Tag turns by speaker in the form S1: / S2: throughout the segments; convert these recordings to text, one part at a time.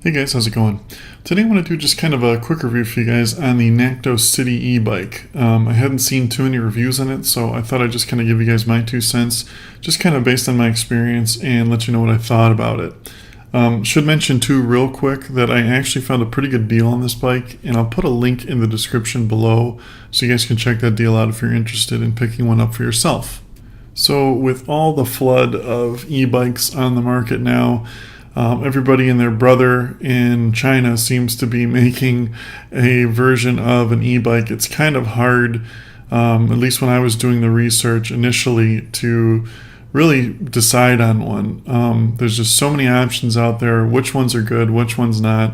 S1: Hey guys, how's it going? Today I want to do just kind of a quick review for you guys on the NAKTO City e-bike. I hadn't seen too many reviews on it, so I thought I'd just kind of give you guys my 2 cents, just kind of based on my experience and let you know what I thought about it. Should mention too real quick that I actually found a pretty good deal on this bike, and I'll put a link in the description below so you guys can check that deal out if you're interested in picking one up for yourself. So with all the flood of e-bikes on the market now, everybody and their brother in China seems to be making a version of an e-bike. It's kind of hard, at least when I was doing the research initially, to really decide on one. There's just so many options out there, which ones are good, which ones not.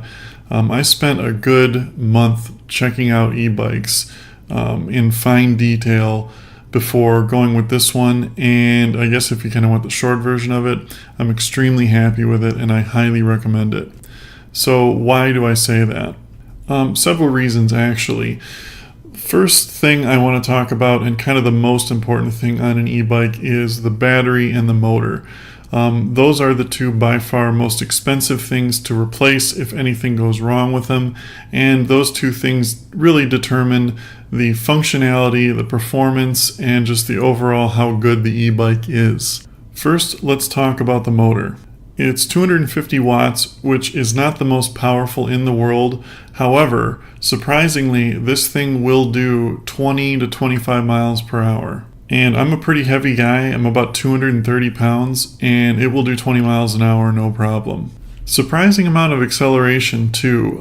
S1: I spent a good month checking out e-bikes in fine detail before going with this one, and I guess if you kind of want the short version of it, I'm extremely happy with it and I highly recommend it. So why do I say that? Several reasons actually. First thing I want to talk about, and kind of the most important thing on an e-bike, is the battery and the motor. Those are the two by far most expensive things to replace if anything goes wrong with them, and those two things really determine the functionality, the performance, and just the overall how good the e-bike is. First, let's talk about the motor. It's 250 watts, which is not the most powerful in the world. However, surprisingly, this thing will do 20 to 25 miles per hour. And I'm a pretty heavy guy. I'm about 230 pounds, and it will do 20 miles an hour, no problem. Surprising amount of acceleration too.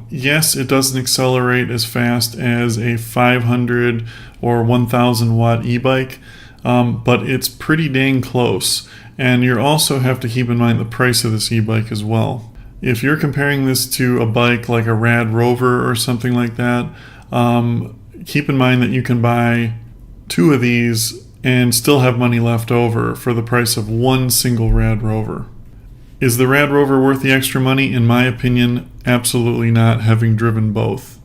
S1: Yes, it doesn't accelerate as fast as a 500 or 1000 watt e-bike, but it's pretty dang close. And you also have to keep in mind the price of this e-bike as well. If you're comparing this to a bike like a Rad Rover or something like that, keep in mind that you can buy 2 of these and still have money left over for the price of one single Rad Rover. Is the Rad Rover worth the extra money? In my opinion, absolutely not, having driven both.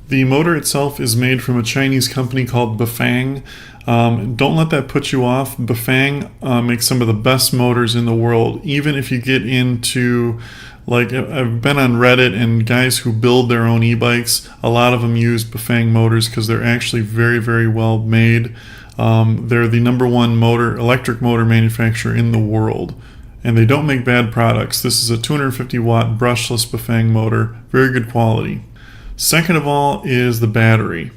S1: The motor itself is made from a Chinese company called Bafang. Don't let that put you off. Bafang makes some of the best motors in the world. Even if you get into, like, I've been on Reddit, and guys who build their own e-bikes, a lot of them use Bafang motors because they're actually very, very well made. They're the #1 electric motor manufacturer in the world, and they don't make bad products. This is a 250 watt brushless Bafang motor, very good quality. Second of all is the battery.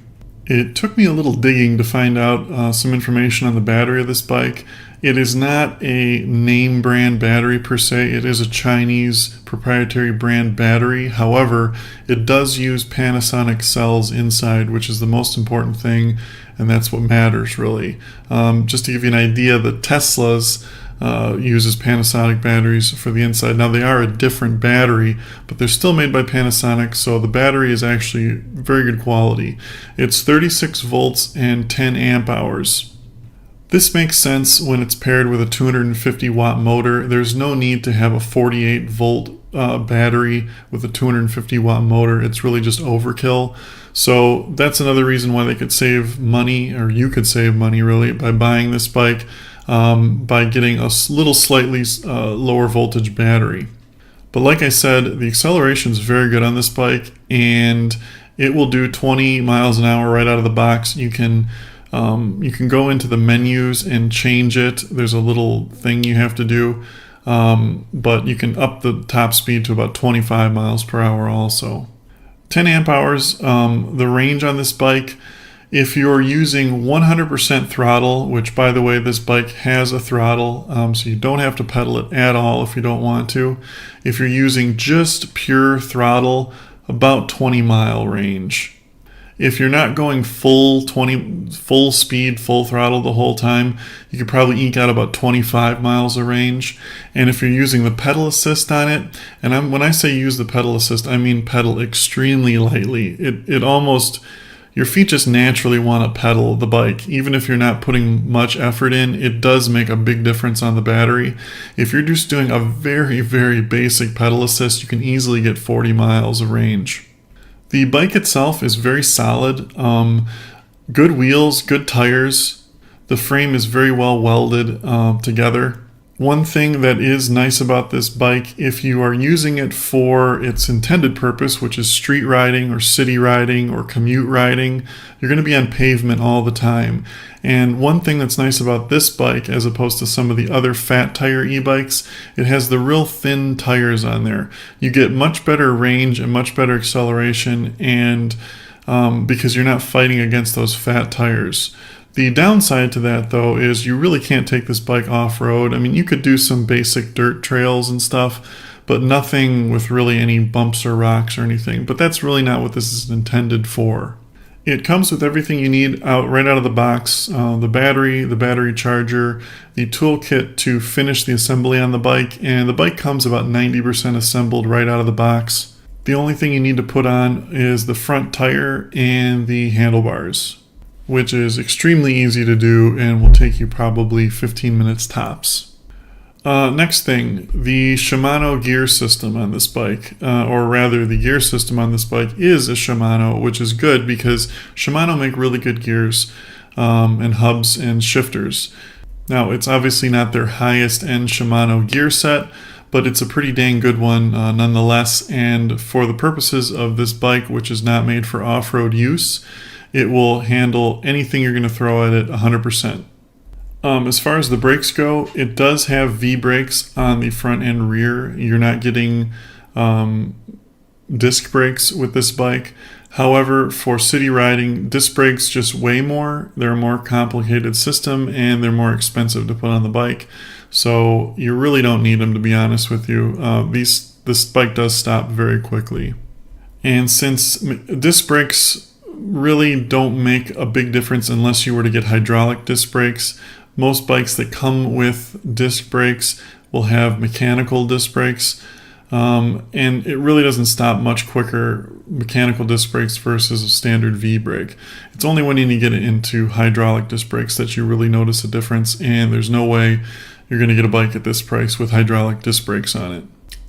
S1: It took me a little digging to find out some information on the battery of this bike. It is not a name brand battery per se. It is a Chinese proprietary brand battery. However, it does use Panasonic cells inside, which is the most important thing, and that's what matters really. Just to give you an idea, the Teslas uses Panasonic batteries for the inside. Now, they are a different battery, but they're still made by Panasonic, so the battery is actually very good quality. It's 36 volts and 10 amp hours. This makes sense when it's paired with a 250 watt motor. There's no need to have a 48 volt battery with a 250 watt motor. It's really just overkill. So that's another reason why they could save money, or you could save money really, by buying this bike, by getting a little slightly lower voltage battery. But like I said, the acceleration is very good on this bike, and it will do 20 miles an hour right out of the box. You can go into the menus and change it. There's a little thing you have to do, but you can up the top speed to about 25 miles per hour also. 10 amp hours, the range on this bike. If you're using 100% throttle, which by the way, this bike has a throttle, so you don't have to pedal it at all if you don't want to. If you're using just pure throttle, about 20 mile range. If you're not going full speed, full throttle the whole time, you could probably eke out about 25 miles of range. And if you're using the pedal assist on it, and when I say use the pedal assist, I mean pedal extremely lightly. It almost, your feet just naturally want to pedal the bike. Even if you're not putting much effort in, it does make a big difference on the battery. If you're just doing a very, very basic pedal assist, you can easily get 40 miles of range. The bike itself is very solid. Good wheels, good tires. The frame is very well welded together. One thing that is nice about this bike, if you are using it for its intended purpose, which is street riding or city riding or commute riding, you're going to be on pavement all the time. And one thing that's nice about this bike, as opposed to some of the other fat tire e-bikes, it has the real thin tires on there. You get much better range and much better acceleration, and because you're not fighting against those fat tires. The downside to that, though, is you really can't take this bike off-road. I mean, you could do some basic dirt trails and stuff, but nothing with really any bumps or rocks or anything. But that's really not what this is intended for. It comes with everything you need right out of the box. The battery charger, the toolkit to finish the assembly on the bike, and the bike comes about 90% assembled right out of the box. The only thing you need to put on is the front tire and the handlebars, which is extremely easy to do and will take you probably 15 minutes tops. Next thing, the Shimano gear system on this bike, or rather the gear system on this bike is a Shimano, which is good because Shimano make really good gears and hubs and shifters. Now, it's obviously not their highest end Shimano gear set, but it's a pretty dang good one nonetheless, and for the purposes of this bike, which is not made for off-road use, it will handle anything you're going to throw at it 100%. As far as the brakes go, it does have V-brakes on the front and rear. You're not getting disc brakes with this bike. However, for city riding, disc brakes just weigh more. They're a more complicated system and they're more expensive to put on the bike. So you really don't need them, to be honest with you. This bike does stop very quickly. And since disc brakes really don't make a big difference unless you were to get hydraulic disc brakes. Most bikes that come with disc brakes will have mechanical disc brakes, and it really doesn't stop much quicker, mechanical disc brakes versus a standard V-brake. It's only when you get into hydraulic disc brakes that you really notice a difference, and there's no way you're going to get a bike at this price with hydraulic disc brakes on it.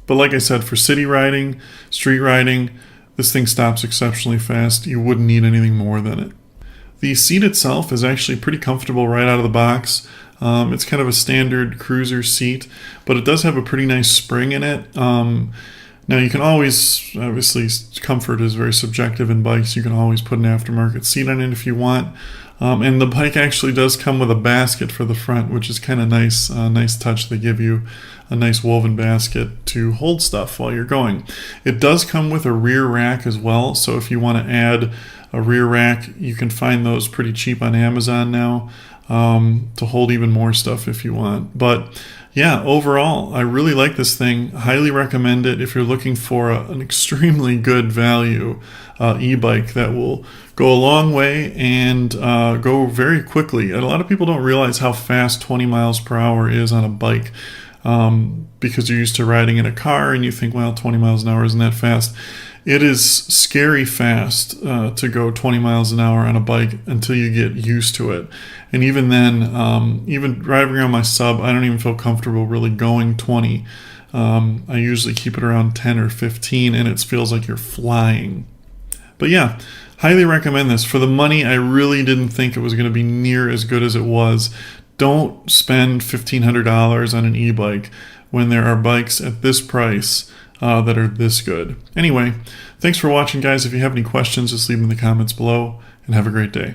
S1: But like I said, for city riding, street riding, this thing stops exceptionally fast. You wouldn't need anything more than it. The seat itself is actually pretty comfortable right out of the box. It's kind of a standard cruiser seat, but it does have a pretty nice spring in it. Now you can always, obviously comfort is very subjective in bikes. You can always put an aftermarket seat on it if you want. And the bike actually does come with a basket for the front, which is kind of nice. Nice touch. They give you a nice woven basket to hold stuff while you're going. It does come with a rear rack as well, so if you want to add a rear rack, you can find those pretty cheap on Amazon now to hold even more stuff if you want. But yeah, overall, I really like this thing. Highly recommend it if you're looking for an extremely good value e-bike that will go a long way and go very quickly. And a lot of people don't realize how fast 20 miles per hour is on a bike. Because you're used to riding in a car and you think, well, 20 miles an hour isn't that fast. It is scary fast to go 20 miles an hour on a bike until you get used to it. And even then, even driving around my sub, I don't even feel comfortable really going 20. I usually keep it around 10 or 15 and it feels like you're flying. But yeah, highly recommend this. For the money, I really didn't think it was going to be near as good as it was. Don't spend $1,500 on an e-bike when there are bikes at this price that are this good. Anyway, thanks for watching, guys. If you have any questions, just leave them in the comments below, and have a great day.